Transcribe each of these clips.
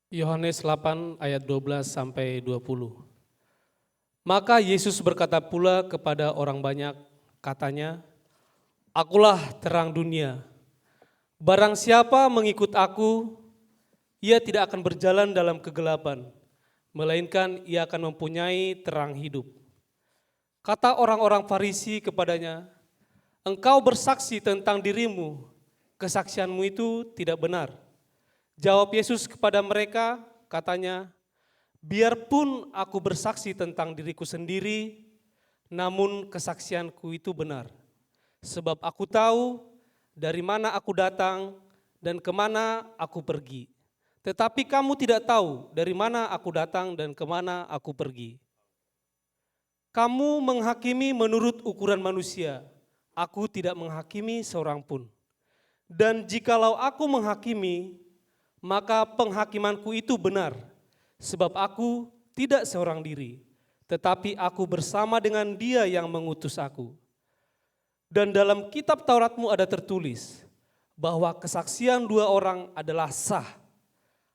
Yohanes 8 ayat 12 sampai 20. Maka Yesus berkata pula kepada orang banyak, katanya, "Akulah terang dunia. Barang siapa mengikut aku, ia tidak akan berjalan dalam kegelapan, melainkan ia akan mempunyai terang hidup." Kata orang-orang Farisi kepadanya, "Engkau bersaksi tentang dirimu, kesaksianmu itu tidak benar." Jawab Yesus kepada mereka, katanya, "Biarpun aku bersaksi tentang diriku sendiri, namun kesaksianku itu benar. Sebab aku tahu dari mana aku datang dan kemana aku pergi. Tetapi kamu tidak tahu dari mana aku datang dan kemana aku pergi. Kamu menghakimi menurut ukuran manusia, aku tidak menghakimi seorang pun. Dan jikalau aku menghakimi, maka penghakimanku itu benar, sebab aku tidak seorang diri, tetapi aku bersama dengan Dia yang mengutus aku. Dan dalam kitab Tauratmu ada tertulis bahwa kesaksian dua orang adalah sah.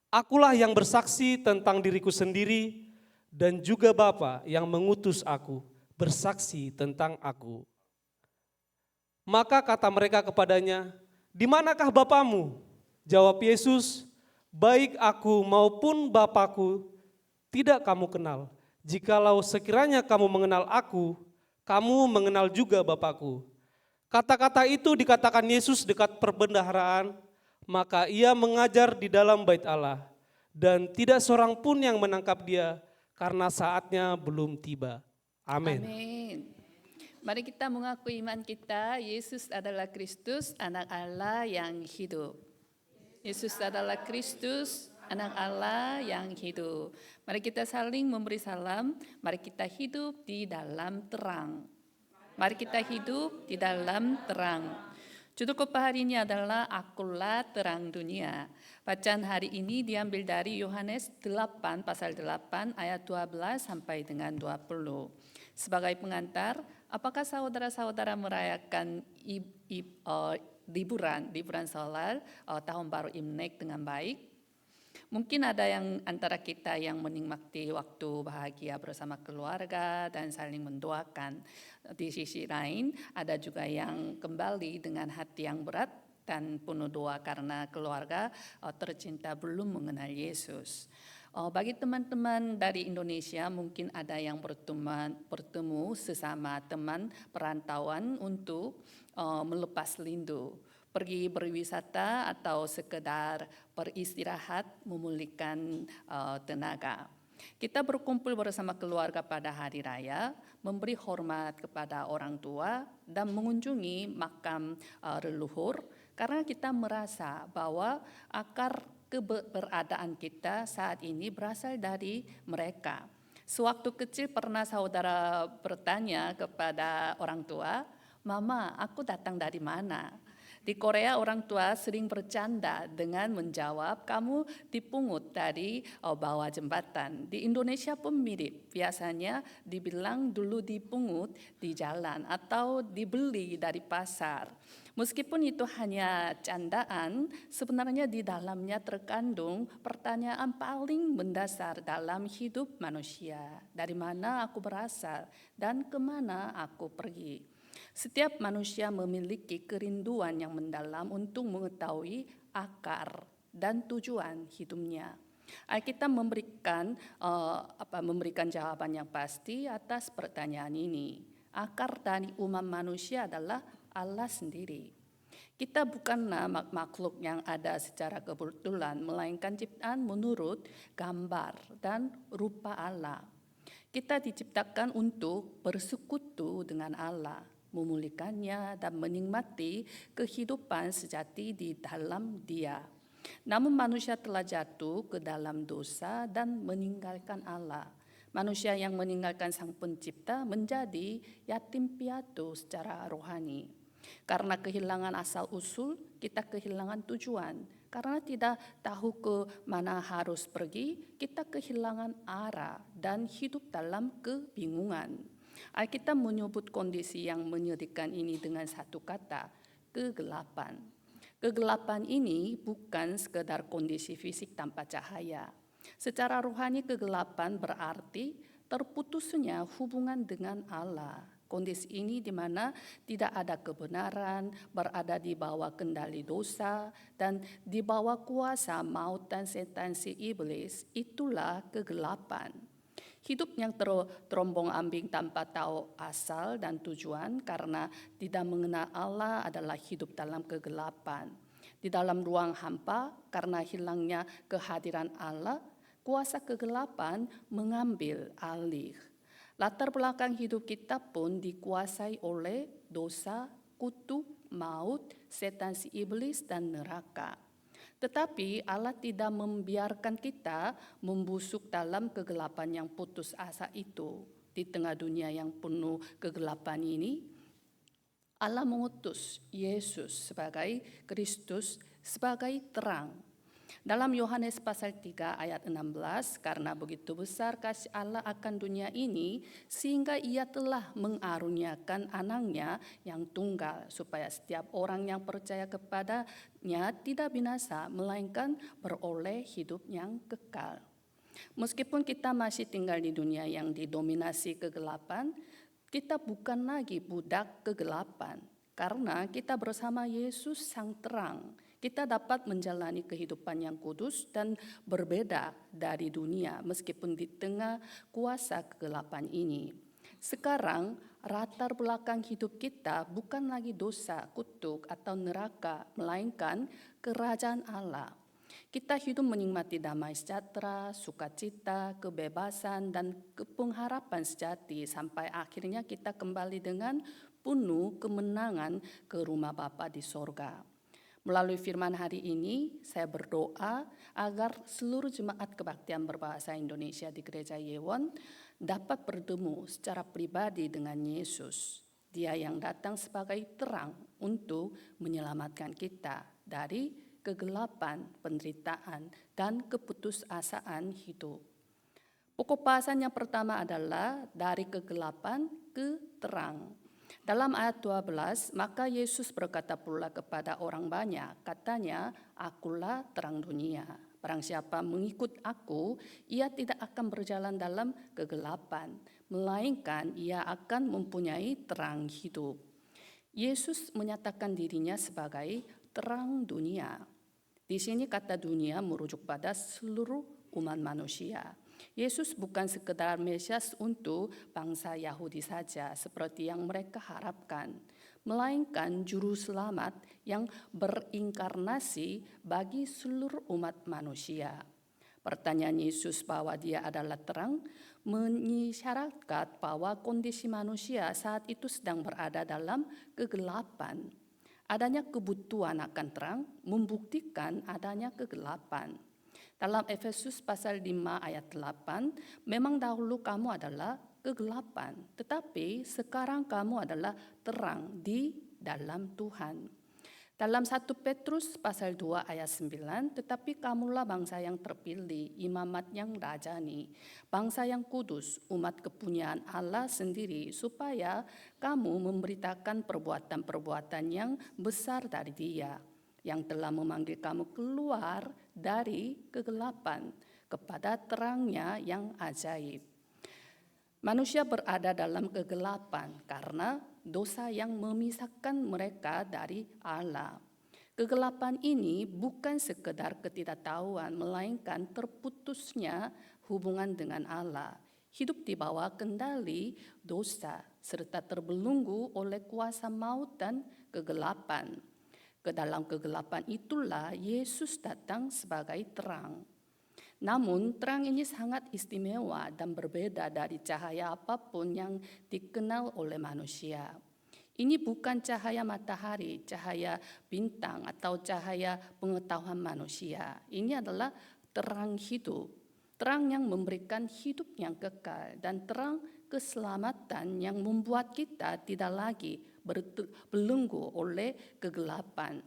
Akulah yang bersaksi tentang diriku sendiri dan juga Bapa yang mengutus aku bersaksi tentang aku." Maka kata mereka kepadanya, "Di manakah Bapamu?" Jawab Yesus, "Baik aku maupun Bapakku tidak kamu kenal. Jikalau sekiranya kamu mengenal aku, kamu mengenal juga Bapakku." Kata-kata itu dikatakan Yesus dekat perbendaharaan, maka ia mengajar di dalam bait Allah, dan tidak seorang pun yang menangkap dia karena saatnya belum tiba. Amin. Amin. Mari kita mengaku iman kita, Yesus adalah Kristus, anak Allah yang hidup. Yesus adalah Kristus, anak Allah yang hidup. Mari kita saling memberi salam, mari kita hidup di dalam terang. Mari kita hidup di dalam terang. Judul khotbah hari ini adalah Akulah Terang Dunia. Bacaan hari ini diambil dari Yohanes 8 pasal 8 ayat 12 sampai dengan 20. Sebagai pengantar, apakah saudara-saudara merayakan liburan solar tahun baru Imlek dengan baik? Mungkin ada yang antara kita yang menikmati waktu bahagia bersama keluarga dan saling mendoakan. Di sisi lain, ada juga yang kembali dengan hati yang berat dan penuh doa karena keluarga tercinta belum mengenal Yesus. Bagi teman-teman dari Indonesia, mungkin ada yang bertemu sesama teman perantauan untuk melepas rindu, pergi berwisata atau sekedar beristirahat memulihkan tenaga. Kita berkumpul bersama keluarga pada hari raya, memberi hormat kepada orang tua dan mengunjungi makam leluhur karena kita merasa bahwa akar keberadaan kita saat ini berasal dari mereka. Sewaktu kecil pernah saudara bertanya kepada orang tua, "Mama, aku datang dari mana?" Di Korea orang tua sering bercanda dengan menjawab, "Kamu dipungut dari bawah jembatan." Di Indonesia pun mirip, biasanya dibilang dulu dipungut di jalan atau dibeli dari pasar. Meskipun itu hanya candaan, sebenarnya di dalamnya terkandung pertanyaan paling mendasar dalam hidup manusia. Dari mana aku berasal dan kemana aku pergi? Setiap manusia memiliki kerinduan yang mendalam untuk mengetahui akar dan tujuan hidupnya. Kita memberikan jawaban yang pasti atas pertanyaan ini. Akar dari umat manusia adalah Allah sendiri. Kita bukanlah makhluk yang ada secara kebetulan, melainkan ciptaan menurut gambar dan rupa Allah. Kita diciptakan untuk bersekutu dengan Allah, memulihkannya dan menikmati kehidupan sejati di dalam Dia. Namun manusia telah jatuh ke dalam dosa dan meninggalkan Allah. Manusia yang meninggalkan Sang Pencipta menjadi yatim piatu secara rohani. Karena kehilangan asal-usul, kita kehilangan tujuan. Karena tidak tahu ke mana harus pergi, kita kehilangan arah dan hidup dalam kebingungan. Alkitab menyebut kondisi yang menyedihkan ini dengan satu kata, kegelapan. Kegelapan ini bukan sekedar kondisi fisik tanpa cahaya. Secara rohani kegelapan berarti terputusnya hubungan dengan Allah. Kondisi ini di mana tidak ada kebenaran, berada di bawah kendali dosa, dan di bawah kuasa maut dan setan si iblis, itulah kegelapan. Hidup yang terombang-ambing tanpa tahu asal dan tujuan karena tidak mengenal Allah adalah hidup dalam kegelapan. Di dalam ruang hampa karena hilangnya kehadiran Allah, kuasa kegelapan mengambil alih. Latar belakang hidup kita pun dikuasai oleh dosa, kutuk, maut, setan si iblis, dan neraka. Tetapi Allah tidak membiarkan kita membusuk dalam kegelapan yang putus asa itu. Di tengah dunia yang penuh kegelapan ini, Allah mengutus Yesus sebagai Kristus, sebagai terang. Dalam Yohanes pasal 3 ayat 16, karena begitu besar kasih Allah akan dunia ini, sehingga ia telah mengaruniakan anaknya yang tunggal, supaya setiap orang yang percaya kepadanya tidak binasa, melainkan beroleh hidup yang kekal. Meskipun kita masih tinggal di dunia yang didominasi kegelapan, kita bukan lagi budak kegelapan, karena kita bersama Yesus sang terang. Kita dapat menjalani kehidupan yang kudus dan berbeda dari dunia meskipun di tengah kuasa kegelapan ini. Sekarang latar belakang hidup kita bukan lagi dosa, kutuk, atau neraka, melainkan kerajaan Allah. Kita hidup menikmati damai sejahtera, sukacita, kebebasan, dan pengharapan sejati sampai akhirnya kita kembali dengan penuh kemenangan ke rumah Bapa di sorga. Melalui firman hari ini, saya berdoa agar seluruh jemaat kebaktian berbahasa Indonesia di Gereja Yewon dapat bertemu secara pribadi dengan Yesus. Dia yang datang sebagai terang untuk menyelamatkan kita dari kegelapan, penderitaan, dan keputusasaan hidup. Pokok bahasan yang pertama adalah dari kegelapan ke terang. Dalam ayat 12, maka Yesus berkata pula kepada orang banyak, katanya, akulah terang dunia. Barang siapa mengikut aku, ia tidak akan berjalan dalam kegelapan, melainkan ia akan mempunyai terang hidup. Yesus menyatakan dirinya sebagai terang dunia. Di sini kata dunia merujuk pada seluruh umat manusia. Yesus bukan sekedar Mesias untuk bangsa Yahudi saja seperti yang mereka harapkan, melainkan juru selamat yang berinkarnasi bagi seluruh umat manusia. Pertanyaan Yesus bahwa dia adalah terang mengisyaratkan bahwa kondisi manusia saat itu sedang berada dalam kegelapan. Adanya kebutuhan akan terang membuktikan adanya kegelapan. Dalam Efesus pasal 5 ayat 8, memang dahulu kamu adalah kegelapan, tetapi sekarang kamu adalah terang di dalam Tuhan. Dalam 1 Petrus pasal 2 ayat 9, tetapi kamulah bangsa yang terpilih, imamat yang rajani, bangsa yang kudus, umat kepunyaan Allah sendiri, supaya kamu memberitakan perbuatan-perbuatan yang besar dari Dia, yang telah memanggil kamu keluar dari kegelapan kepada terangnya yang ajaib. Manusia berada dalam kegelapan karena dosa yang memisahkan mereka dari Allah. Kegelapan ini bukan sekedar ketidaktahuan, melainkan terputusnya hubungan dengan Allah. Hidup di bawah kendali dosa, serta terbelenggu oleh kuasa maut dan kegelapan. Ke dalam kegelapan itulah Yesus datang sebagai terang. Namun terang ini sangat istimewa dan berbeda dari cahaya apapun yang dikenal oleh manusia. Ini bukan cahaya matahari, cahaya bintang, atau cahaya pengetahuan manusia. Ini adalah terang hidup, terang yang memberikan hidup yang kekal, dan terang keselamatan yang membuat kita tidak lagi berbelenggu oleh kegelapan.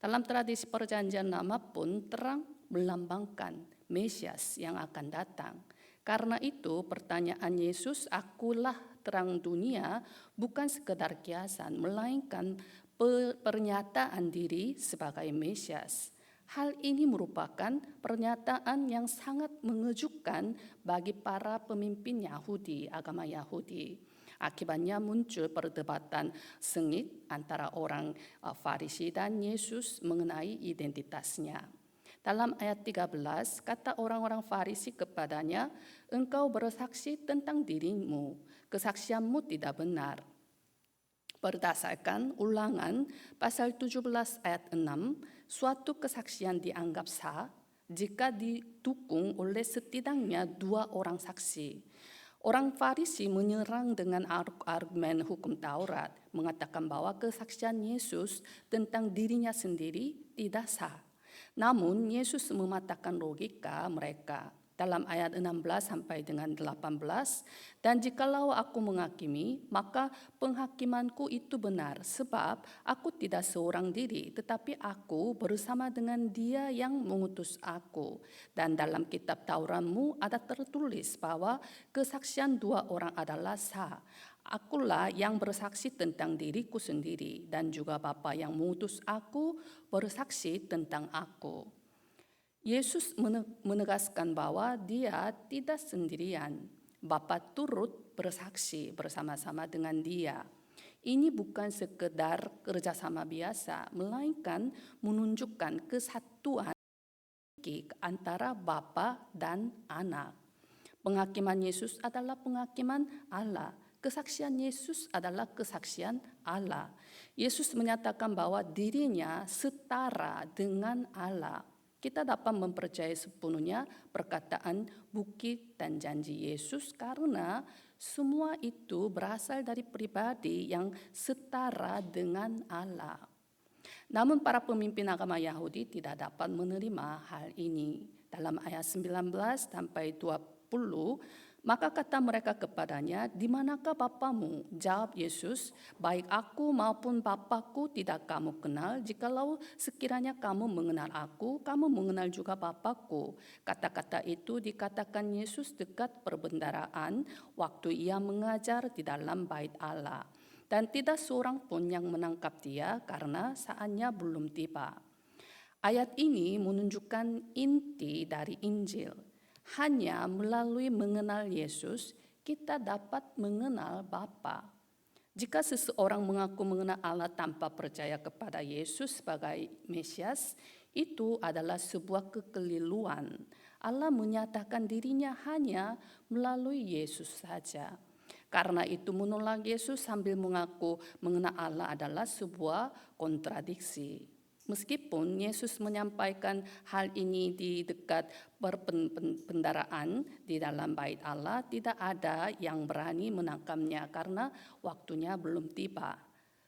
Dalam tradisi perjanjian lama pun terang melambangkan Mesias yang akan datang. Karena itu pertanyaan Yesus, akulah terang dunia, bukan sekedar kiasan, melainkan pernyataan diri sebagai Mesias. Hal ini merupakan pernyataan yang sangat mengejutkan bagi para pemimpin Yahudi, agama Yahudi. Akibatnya muncul perdebatan sengit antara orang Farisi dan Yesus mengenai identitasnya. Dalam ayat 13, kata orang-orang Farisi kepadanya, "Engkau bersaksi tentang dirimu, kesaksianmu tidak benar." Berdasarkan Ulangan pasal 17 ayat 6, suatu kesaksian dianggap sah jika didukung oleh setidaknya 2 orang saksi. Orang Farisi menyerang dengan argumen hukum Taurat, mengatakan bahwa kesaksian Yesus tentang dirinya sendiri tidak sah. Namun Yesus mematahkan logika mereka dalam ayat 16 sampai dengan 18, "Dan jikalau aku menghakimi, maka penghakimanku itu benar, sebab aku tidak seorang diri, tetapi aku bersama dengan Dia yang mengutus aku. Dan dalam kitab Tauratmu ada tertulis bahwa kesaksian 2 orang adalah sah. Akulah yang bersaksi tentang diriku sendiri, dan juga Bapa yang mengutus aku bersaksi tentang aku." Yesus menegaskan bahwa Dia tidak sendirian. Bapa turut bersaksi bersama-sama dengan Dia. Ini bukan sekedar kerjasama biasa, melainkan menunjukkan kesatuan antara Bapa dan Anak. Penghakiman Yesus adalah penghakiman Allah. Kesaksian Yesus adalah kesaksian Allah. Yesus menyatakan bahwa dirinya setara dengan Allah. Kita dapat mempercayai sepenuhnya perkataan, bukti, dan janji Yesus karena semua itu berasal dari pribadi yang setara dengan Allah. Namun para pemimpin agama Yahudi tidak dapat menerima hal ini. Dalam ayat 19 sampai 20, maka kata mereka kepadanya, "Di manakah Bapamu?" Jawab Yesus, "Baik aku maupun Bapakku tidak kamu kenal. Jikalau sekiranya kamu mengenal aku, kamu mengenal juga Bapakku." Kata-kata itu dikatakan Yesus dekat perbendaharaan waktu ia mengajar di dalam bait Allah. Dan tidak seorang pun yang menangkap dia karena saatnya belum tiba. Ayat ini menunjukkan inti dari Injil. Hanya melalui mengenal Yesus, kita dapat mengenal Bapa. Jika seseorang mengaku mengenal Allah tanpa percaya kepada Yesus sebagai Mesias, itu adalah sebuah kekeliruan. Allah menyatakan dirinya hanya melalui Yesus saja. Karena itu menolak Yesus sambil mengaku mengenal Allah adalah sebuah kontradiksi. Meskipun Yesus menyampaikan hal ini di dekat perbendaharaan di dalam bait Allah, tidak ada yang berani menangkapnya karena waktunya belum tiba.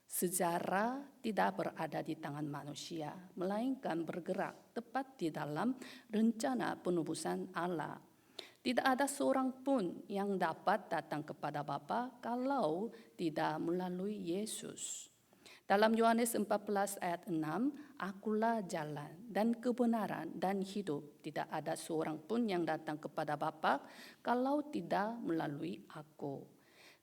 Sejarah tidak berada di tangan manusia, melainkan bergerak tepat di dalam rencana penebusan Allah. Tidak ada seorang pun yang dapat datang kepada Bapa kalau tidak melalui Yesus. Dalam Yohanes 14 ayat 6, "Akulah jalan dan kebenaran dan hidup. Tidak ada seorang pun yang datang kepada Bapa kalau tidak melalui aku."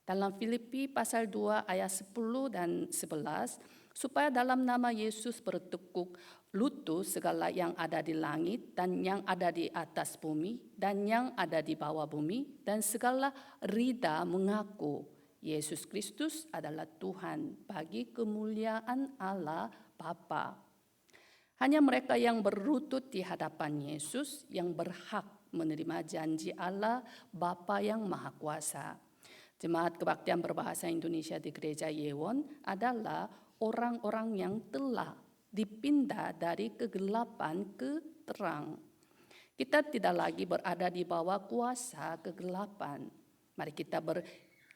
Dalam Filipi pasal 2 ayat 10 dan 11, "Supaya dalam nama Yesus bertekuk lutut segala yang ada di langit dan yang ada di atas bumi dan yang ada di bawah bumi, dan segala lidah mengaku Yesus Kristus adalah Tuhan bagi kemuliaan Allah Bapa." Hanya mereka yang berlutut di hadapan Yesus yang berhak menerima janji Allah Bapa yang Maha Kuasa. Jemaat Kebaktian Berbahasa Indonesia di Gereja Yewon adalah orang-orang yang telah dipindah dari kegelapan ke terang. Kita tidak lagi berada di bawah kuasa kegelapan. Mari kita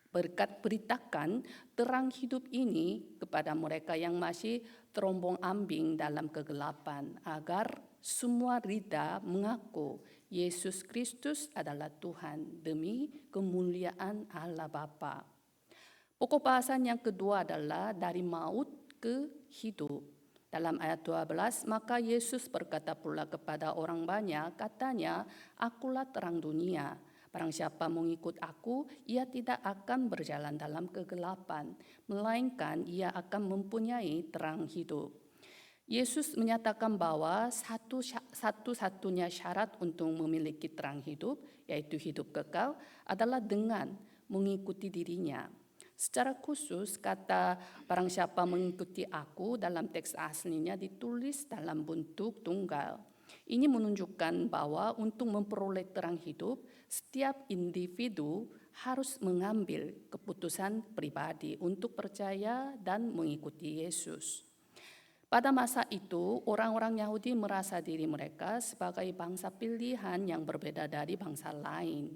beritakan terang hidup ini kepada mereka yang masih terombang-ambing dalam kegelapan, agar semua lidah mengaku Yesus Kristus adalah Tuhan demi kemuliaan Allah Bapa. Pokok bahasan yang kedua adalah dari maut ke hidup. Dalam ayat 12, "Maka Yesus berkata pula kepada orang banyak, katanya, Akulah terang dunia. Barang siapa mengikut aku, ia tidak akan berjalan dalam kegelapan, melainkan ia akan mempunyai terang hidup. Yesus menyatakan bahwa satu-satunya syarat untuk memiliki terang hidup, yaitu hidup kekal, adalah dengan mengikuti dirinya. Secara khusus, kata barang siapa mengikuti aku dalam teks aslinya ditulis dalam bentuk tunggal. Ini menunjukkan bahwa untuk memperoleh terang hidup, setiap individu harus mengambil keputusan pribadi untuk percaya dan mengikuti Yesus. Pada masa itu, orang-orang Yahudi merasa diri mereka sebagai bangsa pilihan yang berbeda dari bangsa lain.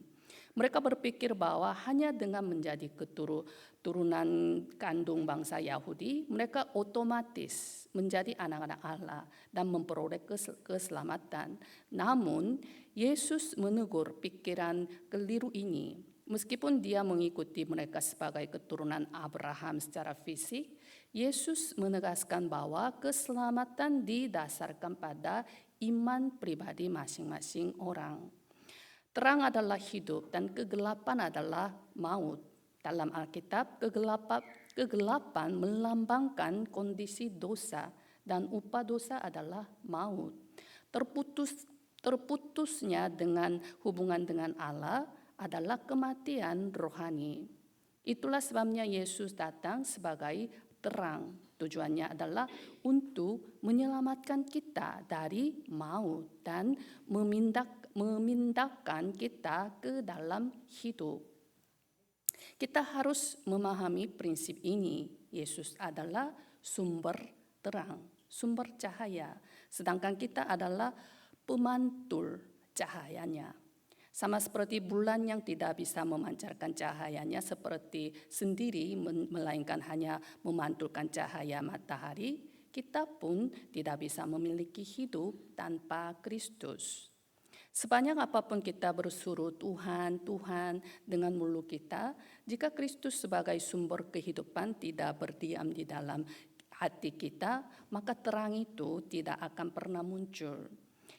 Mereka berpikir bahwa hanya dengan menjadi keturunan kandung bangsa Yahudi, mereka otomatis menjadi anak-anak Allah dan memperoleh keselamatan. Namun, Yesus menegur pikiran keliru ini. Meskipun dia mengikuti mereka sebagai keturunan Abraham secara fisik, Yesus menegaskan bahwa keselamatan didasarkan pada iman pribadi masing-masing orang. Terang adalah hidup dan kegelapan adalah maut. Dalam Alkitab, kegelapan melambangkan kondisi dosa dan upah dosa adalah maut. Terputusnya dengan hubungan dengan Allah adalah kematian rohani. Itulah sebabnya Yesus datang sebagai terang. Tujuannya adalah untuk menyelamatkan kita dari maut dan memindahkan kita ke dalam hidup. Kita harus memahami prinsip ini. Yesus adalah sumber terang, sumber cahaya, sedangkan kita adalah pemantul cahayanya. Sama seperti bulan yang tidak bisa memancarkan cahayanya seperti sendiri, melainkan hanya memantulkan cahaya matahari, kita pun tidak bisa memiliki hidup tanpa Kristus. Sebanyak apapun kita bersuruh Tuhan, Tuhan dengan mulut kita, jika Kristus sebagai sumber kehidupan tidak berdiam di dalam hati kita, maka terang itu tidak akan pernah muncul.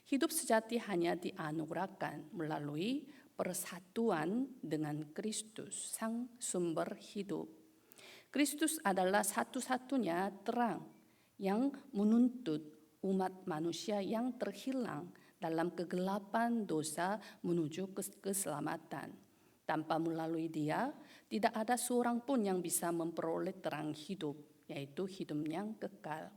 Hidup sejati hanya dianugerahkan melalui persatuan dengan Kristus, sang sumber hidup. Kristus adalah satu-satunya terang yang menuntut umat manusia yang terhilang dalam kegelapan dosa menuju keselamatan. Tanpa melalui Dia, tidak ada seorang pun yang bisa memperoleh terang hidup, yaitu hidup yang kekal.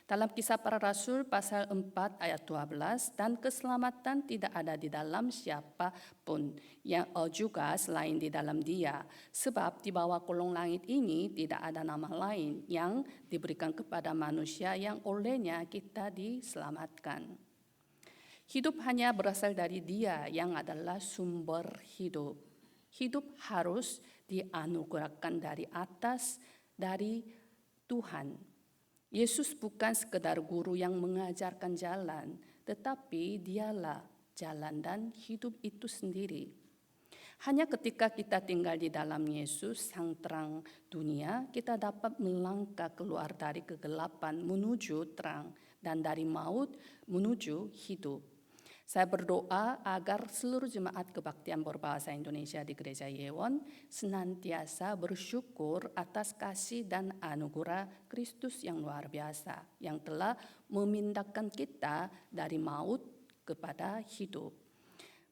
Dalam Kisah Para Rasul pasal 4 ayat 12, dan keselamatan tidak ada di dalam siapapun yang juga selain di dalam Dia, sebab di bawah kolong langit ini tidak ada nama lain yang diberikan kepada manusia yang olehnya kita diselamatkan. Hidup hanya berasal dari Dia yang adalah sumber hidup. Hidup harus dianugerahkan dari atas, dari Tuhan. Yesus bukan sekedar guru yang mengajarkan jalan, tetapi Dialah jalan dan hidup itu sendiri. Hanya ketika kita tinggal di dalam Yesus, sang terang dunia, kita dapat melangkah keluar dari kegelapan menuju terang dan dari maut menuju hidup. Saya berdoa agar seluruh jemaat kebaktian berbahasa Indonesia di Gereja Yewon senantiasa bersyukur atas kasih dan anugerah Kristus yang luar biasa, yang telah memindahkan kita dari maut kepada hidup.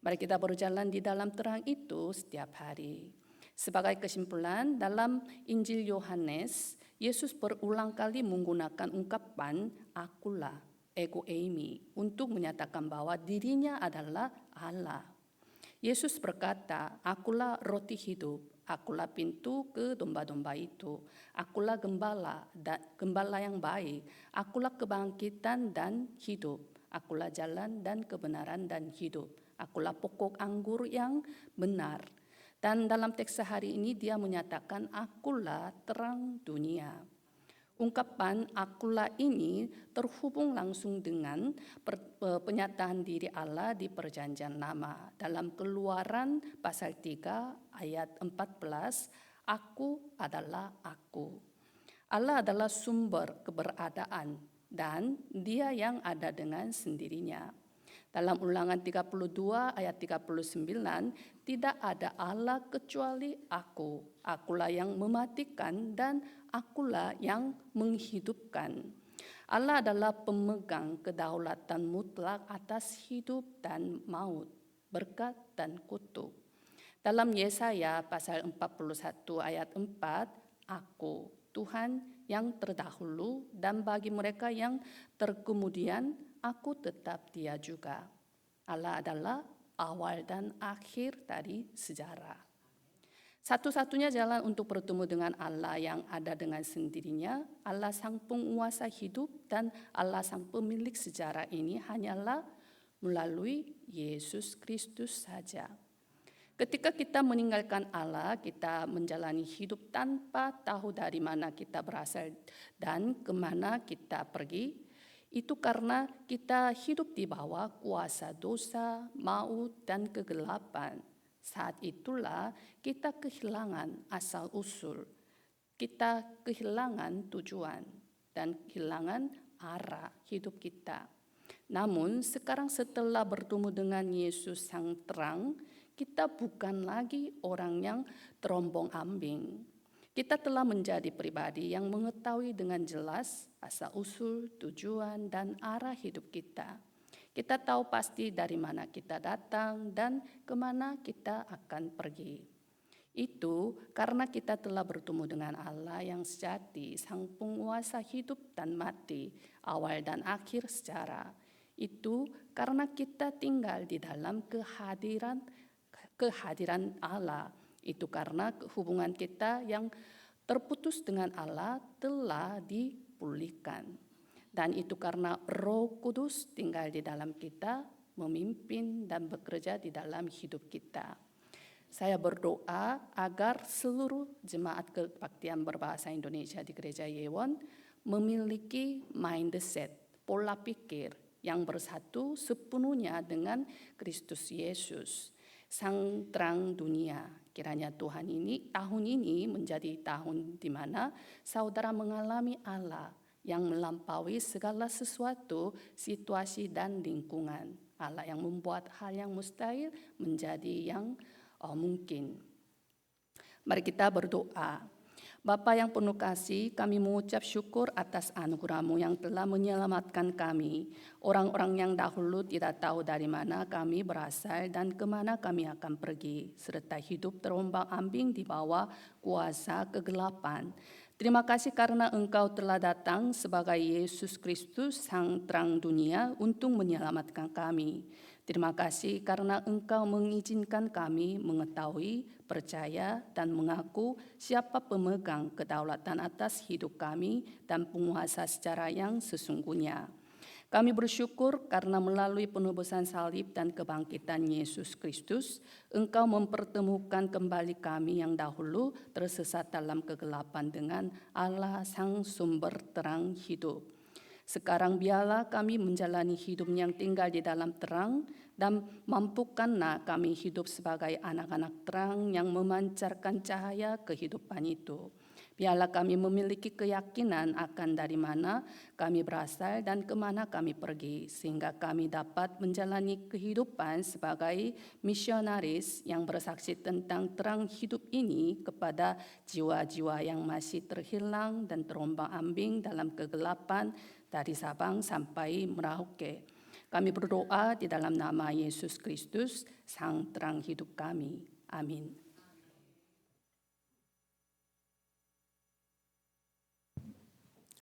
Mari kita berjalan di dalam terang itu setiap hari. Sebagai kesimpulan, dalam Injil Yohanes, Yesus berulang kali menggunakan ungkapan akulah, ego eimi, untuk menyatakan bahwa dirinya adalah Allah. Yesus berkata, akulah roti hidup, akulah pintu ke domba-domba itu, akulah gembala yang baik, akulah kebangkitan dan hidup, akulah jalan dan kebenaran dan hidup, akulah pokok anggur yang benar. Dan dalam teks hari ini dia menyatakan akulah terang dunia. Ungkapan akulah ini terhubung langsung dengan penyataan diri Allah di perjanjian lama. Dalam Keluaran pasal 3 ayat 14, aku adalah aku. Allah adalah sumber keberadaan dan Dia yang ada dengan sendirinya. Dalam Ulangan 32 ayat 39, tidak ada Allah kecuali aku. Akulah yang mematikan dan akulah yang menghidupkan. Allah adalah pemegang kedaulatan mutlak atas hidup dan maut, berkat dan kutuk. Dalam Yesaya pasal 41 ayat 4, aku Tuhan yang terdahulu dan bagi mereka yang terkemudian, aku tetap Dia juga. Allah adalah awal dan akhir dari sejarah. Satu-satunya jalan untuk bertemu dengan Allah yang ada dengan sendirinya, Allah sang penguasa hidup dan Allah sang pemilik sejarah ini hanyalah melalui Yesus Kristus saja. Ketika kita meninggalkan Allah, kita menjalani hidup tanpa tahu dari mana kita berasal dan kemana kita pergi. Itu karena kita hidup di bawah kuasa dosa, maut, dan kegelapan. Saat itulah kita kehilangan asal-usul, kita kehilangan tujuan, dan kehilangan arah hidup kita. Namun sekarang setelah bertemu dengan Yesus Sang Terang, kita bukan lagi orang yang terombang-ambing. Kita telah menjadi pribadi yang mengetahui dengan jelas asal-usul, tujuan, dan arah hidup kita. Kita tahu pasti dari mana kita datang dan kemana kita akan pergi. Itu karena kita telah bertemu dengan Allah yang sejati, Sang Penguasa hidup dan mati, awal dan akhir sejarah. Itu karena kita tinggal di dalam kehadiran Allah. Itu karena hubungan kita yang terputus dengan Allah telah dipulihkan. Dan itu karena Roh Kudus tinggal di dalam kita, memimpin dan bekerja di dalam hidup kita. Saya berdoa agar seluruh jemaat kebaktian berbahasa Indonesia di Gereja Yewon memiliki mindset, pola pikir yang bersatu sepenuhnya dengan Kristus Yesus, Sang Terang dunia. Kiranya tahun ini menjadi tahun di mana saudara mengalami Allah yang melampaui segala sesuatu, situasi dan lingkungan. Allah yang membuat hal yang mustahil menjadi yang mungkin. Mari kita berdoa. Bapa yang penuh kasih, kami mengucap syukur atas anugerah-Mu yang telah menyelamatkan kami. Orang-orang yang dahulu tidak tahu dari mana kami berasal dan kemana kami akan pergi, serta hidup terombang-ambing di bawah kuasa kegelapan. Terima kasih karena Engkau telah datang sebagai Yesus Kristus, Sang Terang dunia, untuk menyelamatkan kami. Terima kasih karena Engkau mengizinkan kami mengetahui, percaya, dan mengaku siapa pemegang kedaulatan atas hidup kami dan penguasa secara yang sesungguhnya. Kami bersyukur karena melalui penebusan salib dan kebangkitan Yesus Kristus, Engkau mempertemukan kembali kami yang dahulu tersesat dalam kegelapan dengan Allah Sang Sumber Terang hidup. Sekarang biarlah kami menjalani hidup yang tinggal di dalam terang dan mampukanlah kami hidup sebagai anak-anak terang yang memancarkan cahaya kehidupan itu. Biarlah kami memiliki keyakinan akan dari mana kami berasal dan kemana kami pergi, sehingga kami dapat menjalani kehidupan sebagai misionaris yang bersaksi tentang terang hidup ini kepada jiwa-jiwa yang masih terhilang dan terombang-ambing dalam kegelapan dari Sabang sampai Merauke. Kami berdoa di dalam nama Yesus Kristus, Sang Terang hidup kami. Amin.